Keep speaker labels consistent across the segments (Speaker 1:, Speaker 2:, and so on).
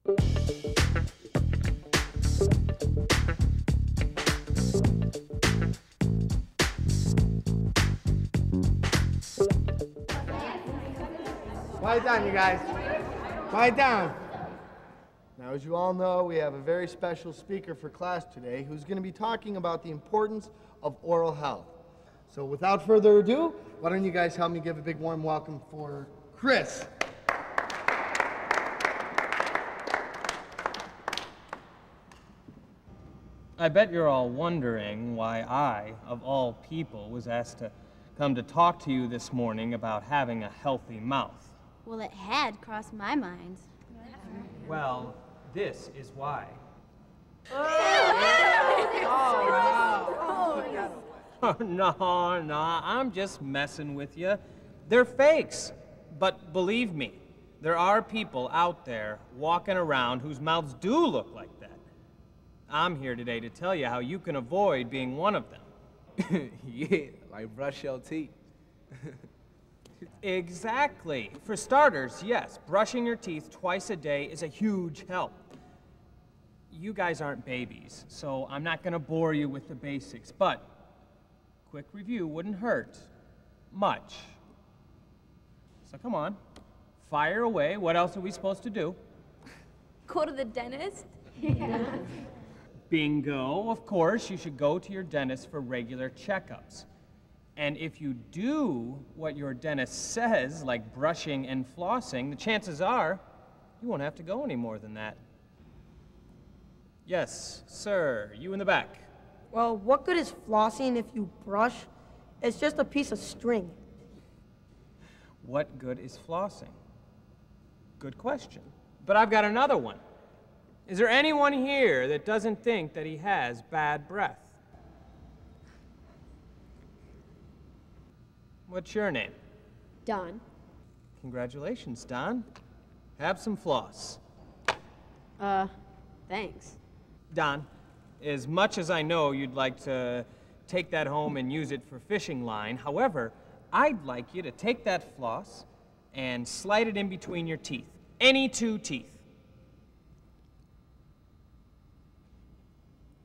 Speaker 1: Quiet down, you guys. Quiet down. Now, as you all know, we have a very special speaker for class today who's going to be talking about the importance of oral health. So without further ado, why don't you guys help me give a big warm welcome for Chris.
Speaker 2: I bet you're all wondering why I, of all people, was asked to come to talk to you this morning about having a healthy mouth.
Speaker 3: Well, it had crossed my mind.
Speaker 2: Well, this is why. No, I'm just messing with you. They're fakes. But believe me, there are people out there walking around whose mouths do look like that. I'm here today to tell you how you can avoid being one of them.
Speaker 4: Yeah, like brush your teeth.
Speaker 2: Exactly. For starters, yes, brushing your teeth twice a day is a huge help. You guys aren't babies, so I'm not going to bore you with the basics, but quick review wouldn't hurt much. So come on, fire away. What else are we supposed to do?
Speaker 3: Go to the dentist?
Speaker 2: Bingo. Of course, you should go to your dentist for regular checkups. And if you do what your dentist says, like brushing and flossing, the chances are you won't have to go any more than that. Yes, sir. You in the back.
Speaker 5: Well, what good is flossing if you brush? It's just a piece of string.
Speaker 2: What good is flossing? Good question. But I've got another one. Is there anyone here that doesn't think that he has bad breath? What's your name?
Speaker 3: Don.
Speaker 2: Congratulations, Don. Have some floss.
Speaker 3: Thanks.
Speaker 2: Don, as much as I know you'd like to take that home and use it for fishing line, however, I'd like you to take that floss and slide it in between your teeth. Any two teeth.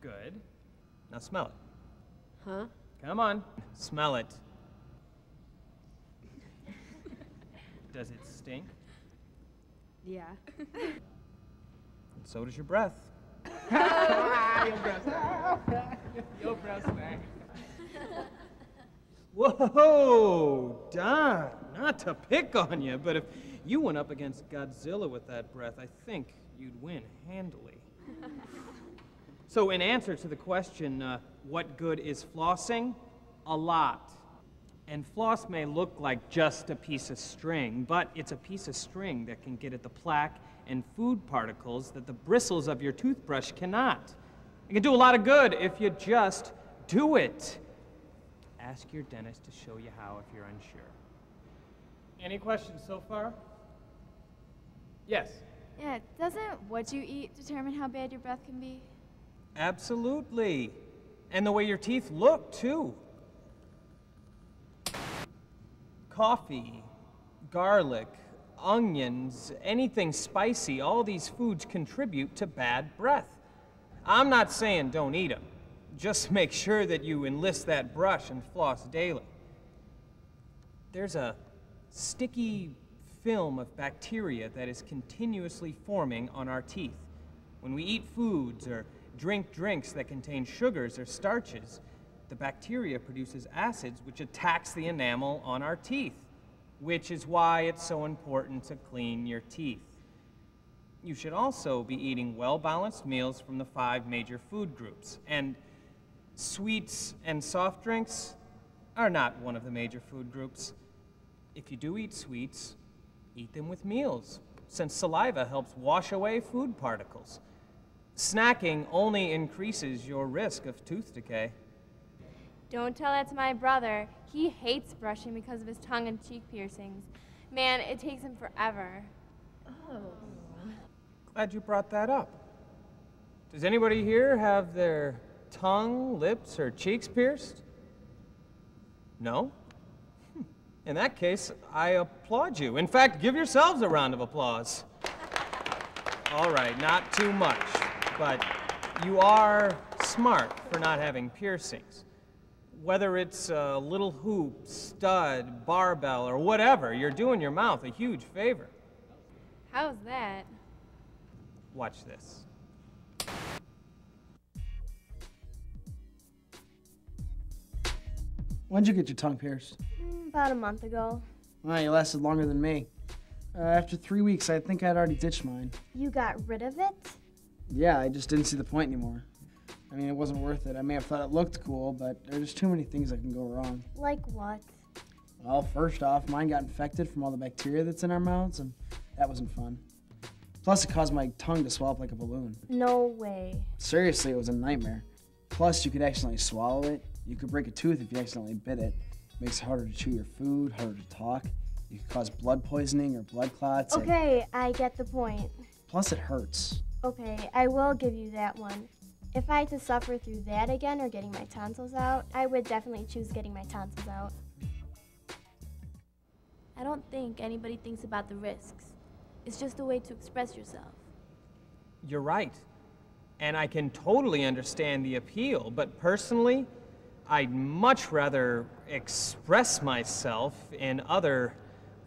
Speaker 2: Good. Now smell it.
Speaker 3: Huh?
Speaker 2: Come on, smell it. Does it stink?
Speaker 3: Yeah.
Speaker 2: And so does your breath.
Speaker 4: Your breath stank.
Speaker 2: Whoa, Don, not to pick on you, but if you went up against Godzilla with that breath, I think you'd win handily. So in answer to the question, what good is flossing? A lot. And floss may look like just a piece of string, but it's a piece of string that can get at the plaque and food particles that the bristles of your toothbrush cannot. It can do a lot of good if you just do it. Ask your dentist to show you how if you're unsure. Any questions so far? Yes?
Speaker 6: Yeah, doesn't what you eat determine how bad your breath can be?
Speaker 2: Absolutely. And the way your teeth look, too. Coffee, garlic, onions, anything spicy, all these foods contribute to bad breath. I'm not saying don't eat them. Just make sure that you enlist that brush and floss daily. There's a sticky film of bacteria that is continuously forming on our teeth. When we eat foods or drink drinks that contain sugars or starches, the bacteria produces acids which attacks the enamel on our teeth, which is why it's so important to clean your teeth. You should also be eating well-balanced meals from the 5 major food groups, and sweets and soft drinks are not one of the major food groups. If you do eat sweets, eat them with meals, since saliva helps wash away food particles. Snacking only increases your risk of tooth decay.
Speaker 6: Don't tell that to my brother. He hates brushing because of his tongue and cheek piercings. Man, it takes him forever.
Speaker 3: Oh.
Speaker 2: Glad you brought that up. Does anybody here have their tongue, lips, or cheeks pierced? No? In that case, I applaud you. In fact, give yourselves a round of applause. All right, not too much, but you are smart for not having piercings. Whether it's a little hoop, stud, barbell, or whatever, you're doing your mouth a huge favor.
Speaker 6: How's that?
Speaker 2: Watch this.
Speaker 7: When'd you get your tongue pierced?
Speaker 6: About a month ago.
Speaker 7: Well, you lasted longer than me. After 3 weeks, I think I'd already ditched mine.
Speaker 6: You got rid of it?
Speaker 7: Yeah, I just didn't see the point anymore. I mean, it wasn't worth it. I may have thought it looked cool, but there's just too many things that can go wrong.
Speaker 6: Like what?
Speaker 7: Well, first off, mine got infected from all the bacteria that's in our mouths, and that wasn't fun. Plus, it caused my tongue to swell up like a balloon.
Speaker 6: No way.
Speaker 7: Seriously, it was a nightmare. Plus, you could accidentally swallow it. You could break a tooth if you accidentally bit it. Makes it harder to chew your food, harder to talk. You could cause blood poisoning or blood clots.
Speaker 6: Okay, I get the point.
Speaker 7: Plus, it hurts.
Speaker 6: Okay, I will give you that one. If I had to suffer through that again or getting my tonsils out, I would definitely choose getting my tonsils out. I don't think anybody thinks about the risks. It's just a way to express yourself.
Speaker 2: You're right. And I can totally understand the appeal, but personally, I'd much rather express myself in other,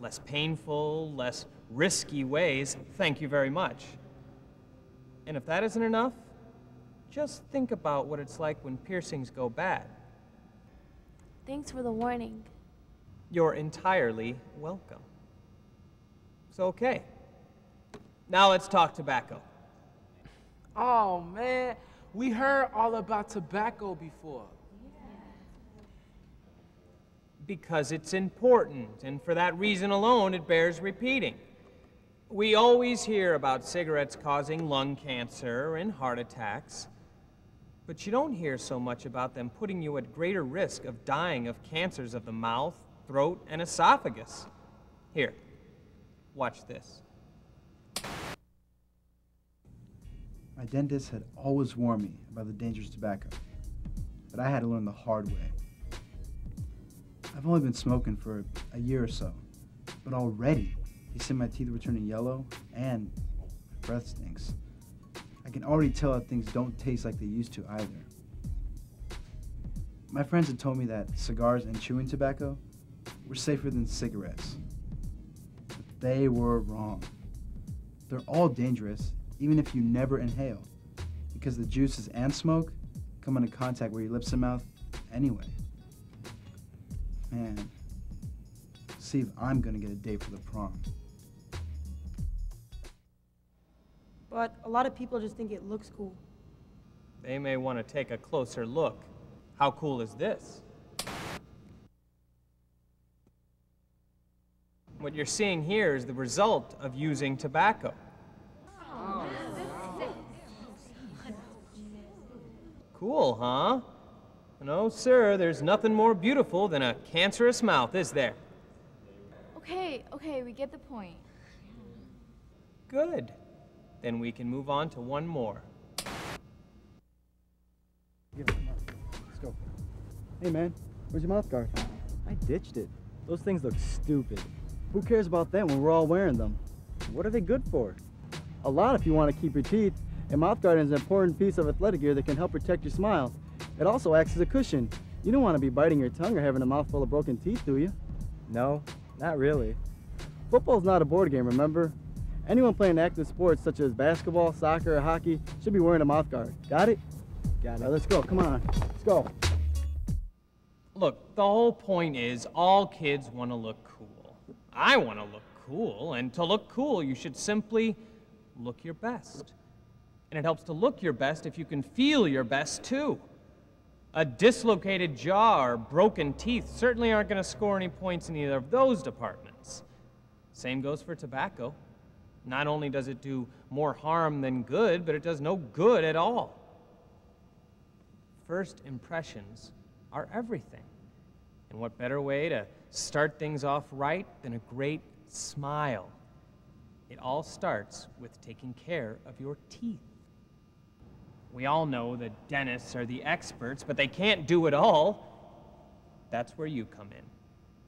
Speaker 2: less painful, less risky ways. Thank you very much. And if that isn't enough, just think about what it's like when piercings go bad.
Speaker 6: Thanks for the warning.
Speaker 2: You're entirely welcome. So, okay. Now let's talk tobacco.
Speaker 4: Oh, man. We heard all about tobacco before.
Speaker 2: Because it's important, and for that reason alone, it bears repeating. We always hear about cigarettes causing lung cancer and heart attacks, but you don't hear so much about them putting you at greater risk of dying of cancers of the mouth, throat, and esophagus. Here, watch this.
Speaker 8: My dentist had always warned me about the dangers of tobacco, but I had to learn the hard way. I've only been smoking for a year or so, but already he said my teeth were turning yellow and my breath stinks. I can already tell that things don't taste like they used to either. My friends had told me that cigars and chewing tobacco were safer than cigarettes, but they were wrong. They're all dangerous, even if you never inhale, because the juices and smoke come into contact with your lips and mouth anyway. Man, see if I'm gonna get a date for the prom.
Speaker 5: But a lot of people just think it looks cool.
Speaker 2: They may want to take a closer look. How cool is this? What you're seeing here is the result of using tobacco. Cool, huh? No, sir, there's nothing more beautiful than a cancerous mouth, is there?
Speaker 6: Okay, we get the point.
Speaker 2: Good. Then we can move on to one more.
Speaker 9: Let's go. Hey man, where's your mouth guard? I ditched it. Those things look stupid. Who cares about them when we're all wearing them? What are they good for? A lot if you want to keep your teeth. A mouth guard is an important piece of athletic gear that can help protect your smile. It also acts as a cushion. You don't want to be biting your tongue or having a mouthful of broken teeth, do you? No, not really. Football's not a board game, remember? Anyone playing active sports such as basketball, soccer, or hockey should be wearing a mouth guard. Got it? Got it. All right, let's go. Come on. Let's go.
Speaker 2: Look, the whole point is all kids want to look cool. I want to look cool, and to look cool, you should simply look your best. And it helps to look your best if you can feel your best, too. A dislocated jaw or broken teeth certainly aren't going to score any points in either of those departments. Same goes for tobacco. Not only does it do more harm than good, but it does no good at all. First impressions are everything. And what better way to start things off right than a great smile? It all starts with taking care of your teeth. We all know that dentists are the experts, but they can't do it all. That's where you come in.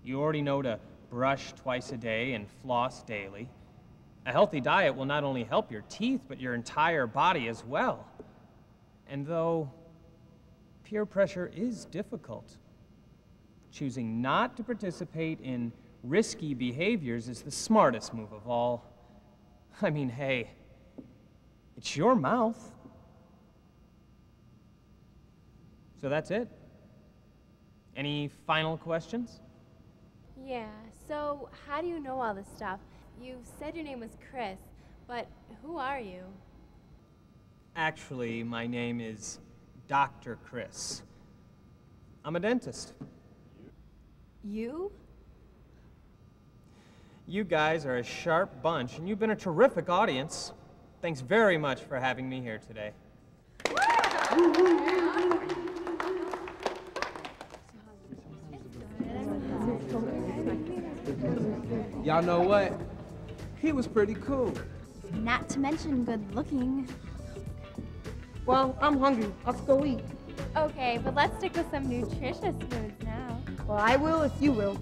Speaker 2: You already know to brush twice a day and floss daily. A healthy diet will not only help your teeth, but your entire body as well. And though peer pressure is difficult, choosing not to participate in risky behaviors is the smartest move of all. I mean, hey, it's your mouth. So that's it. Any final questions?
Speaker 6: Yeah, so how do you know all this stuff? You said your name was Chris, but who are you?
Speaker 2: Actually, my name is Dr. Chris. I'm a dentist.
Speaker 6: You?
Speaker 2: You guys are a sharp bunch, and you've been a terrific audience. Thanks very much for having me here today.
Speaker 4: Y'all know what? He was pretty cool.
Speaker 6: Not to mention good looking.
Speaker 5: Well, I'm hungry. Let's go eat.
Speaker 6: Okay, but let's stick with some nutritious foods now.
Speaker 5: Well, I will if you will.